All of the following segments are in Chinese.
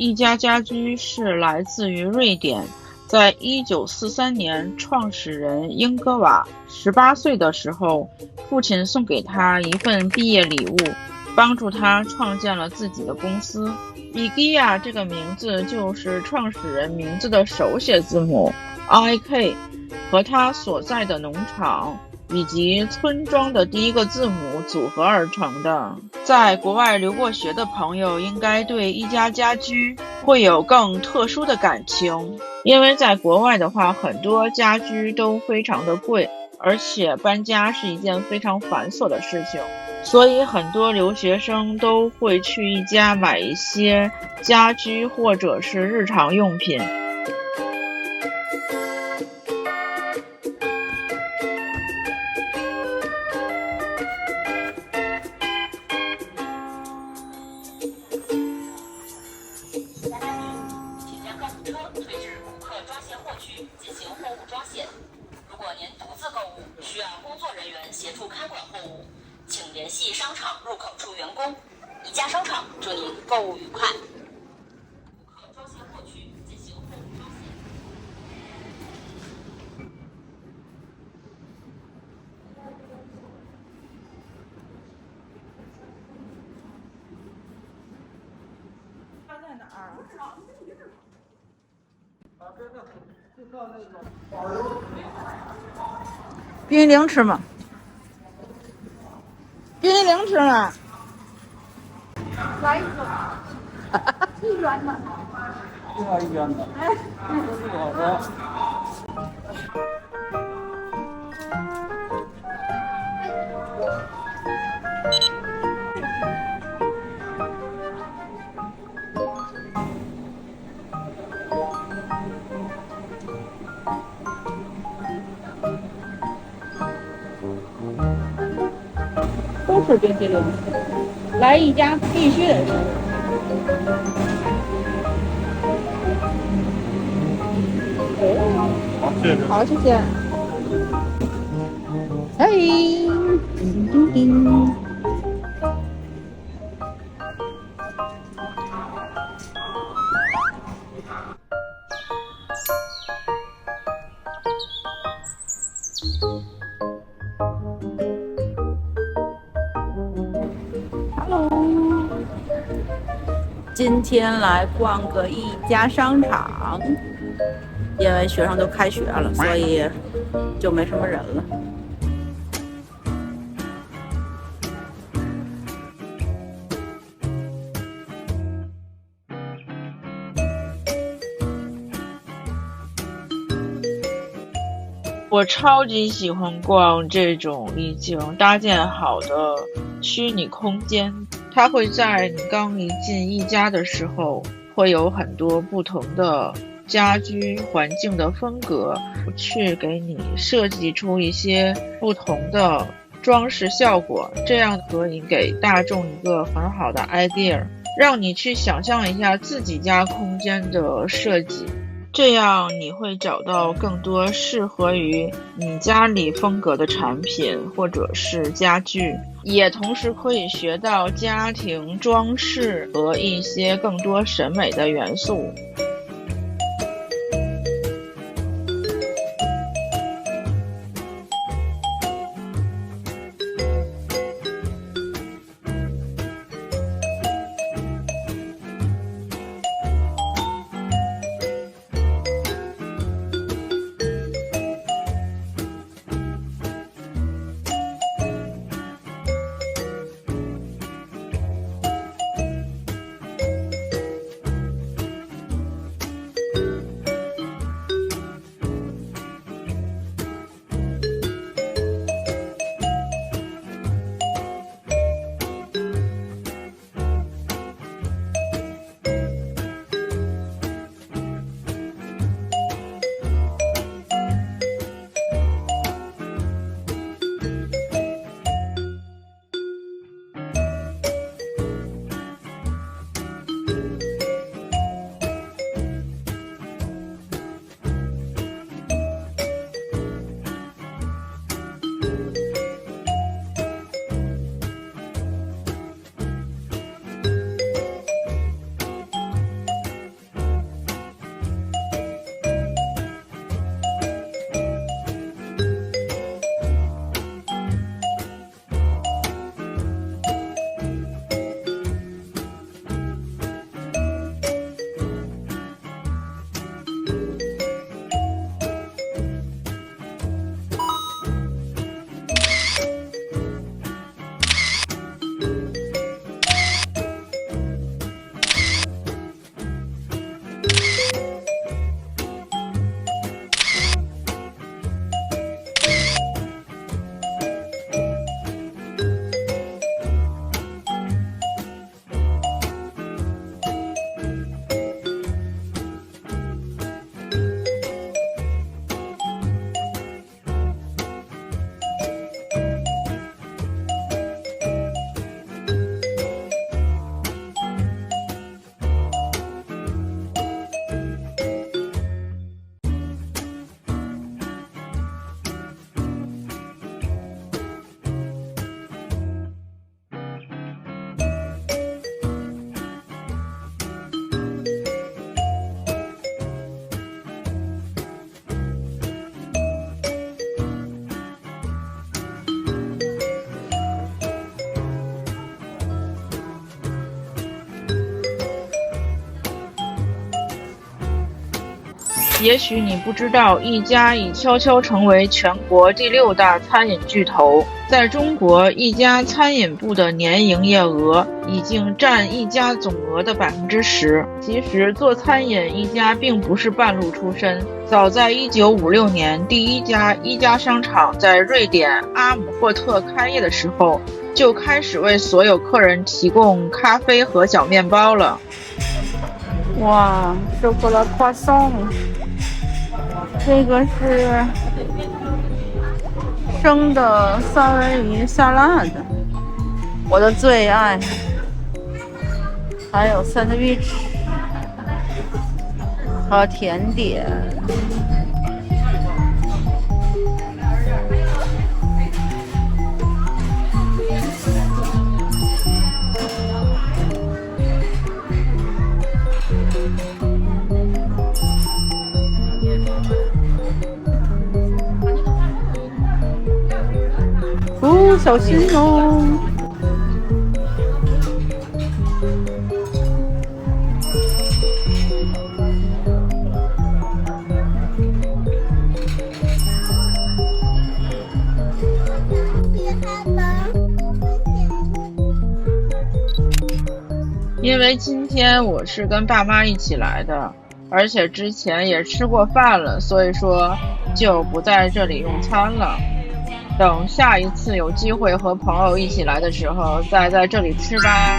一家家居是来自于瑞典，在1943年，创始人英格瓦18岁的时候，父亲送给他一份毕业礼物，帮助他创建了自己的公司。IKEA 这个名字就是创始人名字的手写字母 IK 和他所在的农场以及村庄的第一个字母组合而成的。在国外留过学的朋友应该对一家家居会有更特殊的感情，因为在国外的话，很多家居都非常的贵，而且搬家是一件非常繁琐的事情，所以很多留学生都会去一家买一些家居或者是日常用品。需要工作人员协助看管货物，请联系商场入口处员工。宜家商场祝您购物愉快。顾客装卸货区进行货物装卸。它在哪儿？冰激凌吃吗？冰激凌吃吗？来一个，一元的。另外一元的，哎，这是多少？都是冰淇淋，来一家必须得吃。好，谢谢。好，谢谢。哎，叮叮叮。今天来逛个一家商场，因为学生都开学了，所以就没什么人了。我超级喜欢逛这种已经搭建好的虚拟空间，它会在你刚一进一家的时候，会有很多不同的家居环境的风格，去给你设计出一些不同的装饰效果，这样可以给大众一个很好的 idea， 让你去想象一下自己家空间的设计。这样你会找到更多适合于你家里风格的产品或者是家具，也同时可以学到家庭装饰和一些更多审美的元素。也许你不知道，一家已悄悄成为全国第6大餐饮巨头。在中国，一家餐饮部的年营业额已经占一家总额的10%。其实做餐饮，一家并不是半路出身。早在1956年，第一家一家商场在瑞典阿姆霍特开业的时候，就开始为所有客人提供咖啡和小面包了。哇，收获了croissant送。这个是生的三文鱼沙拉的，我的最爱。还有sandwich和甜点。哦，小心哦！因为今天我是跟爸妈一起来的，而且之前也吃过饭了，所以说就不在这里用餐了。等下一次有机会和朋友一起来的时候，再在这里吃吧。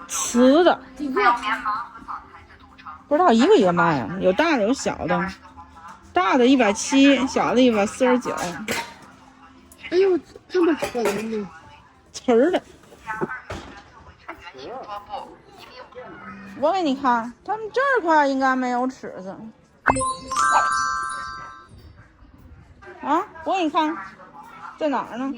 瓷的，不知道一个一个卖呀，有大的有小的，大的170，小的149。哎呦，这么可怜呢！瓷儿的。我给你看，他们这块应该没有尺子。啊，我给你看，在哪儿呢？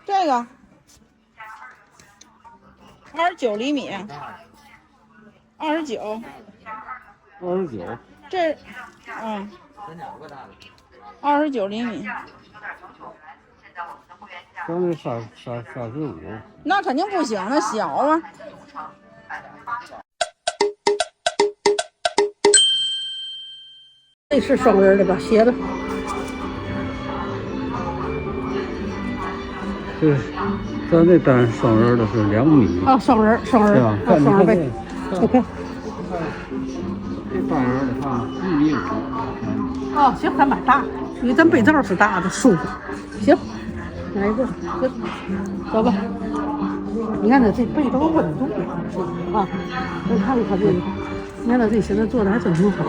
这个29厘米，29。29。这，29厘米。刚才35。那肯定不行，那小啊。这是双人的吧？斜的。对，咱这单双人的是2米。啊，双人，对吧？啊，双人呗。OK。这单人的看1.5米。哦，行，咱买大，因为咱被罩是大的，舒服。行，来一个，行，走吧。你看它这被都稳住了啊！再看看这个，你看它这现在做的还真挺好。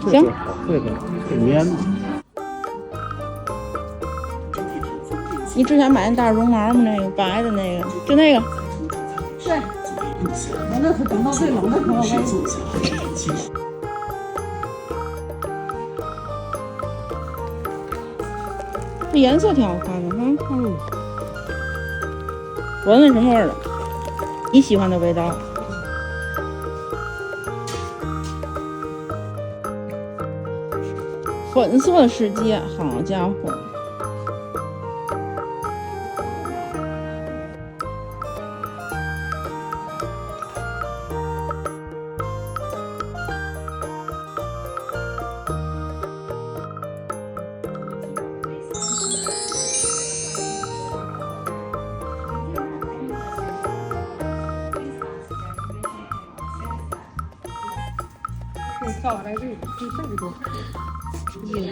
行，这个挺黏的。你之前买那大绒毛吗？那个白的那个，就那个。对，我那是等到最冷的时候买。这颜色挺好看的哈。闻闻什么味儿的？你喜欢的味道。粉色世界，好家伙！到来这么多。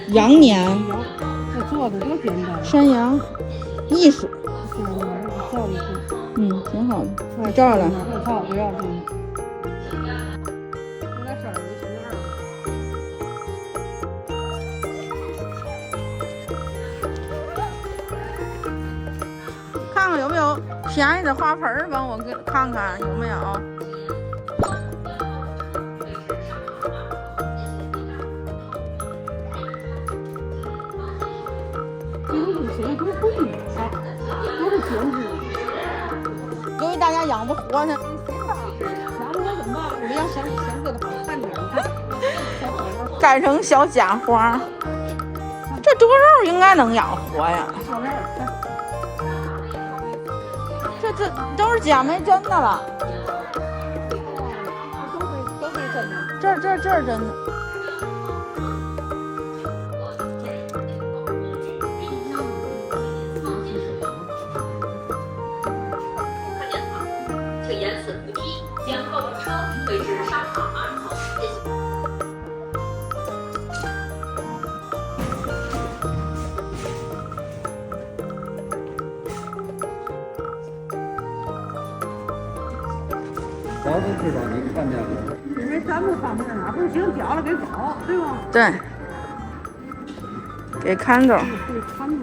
羊年，这做的多简单。山羊，艺术。照一下。挺好的。我照了。我操，不要这个。看看有没有便宜的花盆，帮我给看看有没有。贵啊，都是闲置。因为大家养不活它。养不活怎么办？我们要想给它好看点，改成小假花。这多肉应该能养活呀。这都是假没真的了。都没真的。这是真的。请沿此扶梯将购物车推至商场门口。早都知道你看见了。因为咱们方面哪不行，掉了给找，对吗？对，给看着，对，看着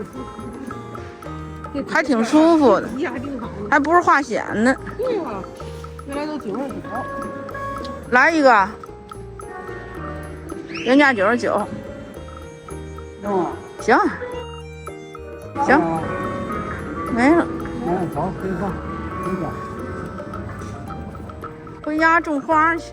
还挺舒服的，还挺好的，还不是花钱呢。对呀，原来都99。来一个，原价99。行，行，没了。走，回家，回家。回家种花去。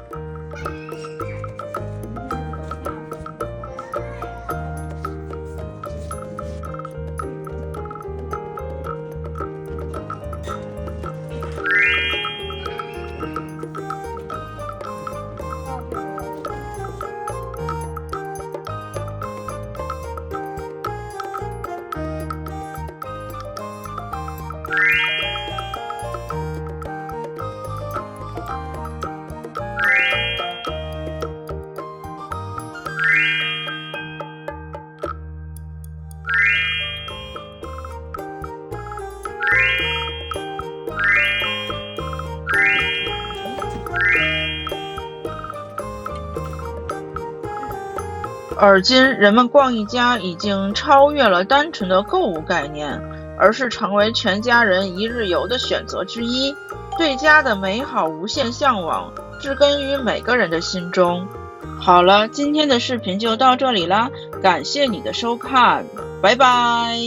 而今人们逛一家已经超越了单纯的购物概念，而是成为全家人一日游的选择之一。对家的美好无限向往，植根于每个人的心中。好了，今天的视频就到这里啦，感谢你的收看，拜拜。